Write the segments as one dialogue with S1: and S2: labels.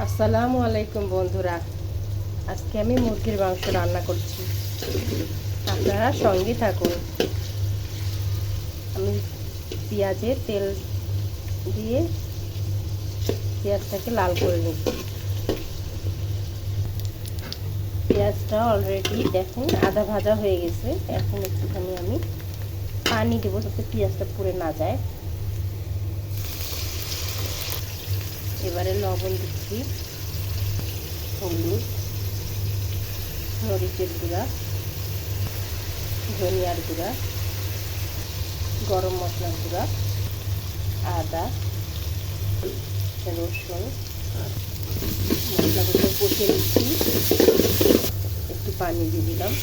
S1: আসসালামু আলাইকুম বন্ধুরা, আজকে আমি মুরগির মাংস রান্না করছি। আপনারা সঙ্গে থাকুন। আমি পেঁয়াজে তেল দিয়ে পেঁয়াজটাকে লাল করে নিচ্ছি। পেঁয়াজটা অলরেডি দেখুন আধা ভাজা হয়ে গেছে। এখন একটুখানি আমি পানি দেবো যাতে পেঁয়াজটা পুড়ে না যায়। এবারে লবণ দিচ্ছি, হলুদ, মরিচের গুঁড়া, ধনিয়ার গুঁড়া, গরম মশলার গুঁড়া, আদা, রসুন, মশলাগুলো কষিয়ে নিচ্ছি। একটু পানি দিয়ে দিলাম।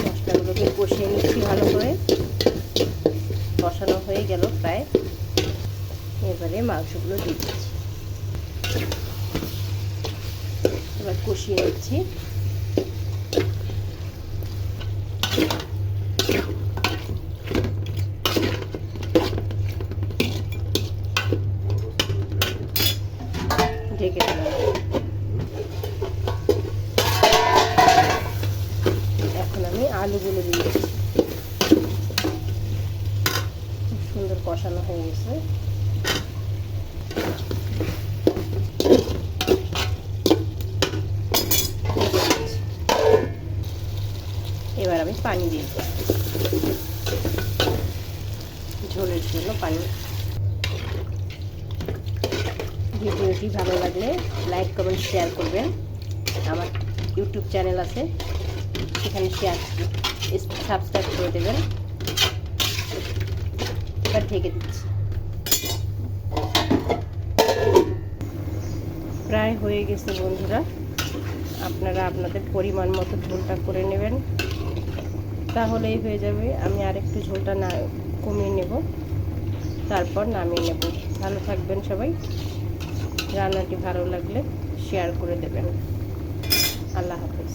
S1: মশলাগুলোকে কষিয়ে নিচ্ছি ভালো করে। কষানো হয়ে গেল প্রায়। এবারে মাংসগুলো দিয়ে দিচ্ছি। এবার কষিয়ে নিচ্ছি। ঢেকে দিলাম। এখন আমি আলুগুলো দিয়ে দিচ্ছি। খুব সুন্দর কষানো হয়ে গেছে। এবার আমি পানি দিয়ে দেব, ঝোলের জন্য পানি। ভিডিওটি ভালো লাগলে লাইক কমেন্ট শেয়ার করবেন। আমার ইউটিউব চ্যানেল আছে, সেখানে সাবস্ক্রাইব করে দেবেন। এবার ঢেকে দিচ্ছি। প্রায় হয়ে গেছে বন্ধুরা। আপনারা আপনাদের পরিমাণ মতো ঝোলটা করে নেবেন, তাহলেই হয়ে যাবে। আমি আরেকটু ঝোলটা কমিয়ে নেব, তারপর নামিয়ে নেব। ভালো থাকবেন সবাই। রান্নাটি ভালো লাগলে শেয়ার করে দেবেন। আল্লাহ হাফেজ।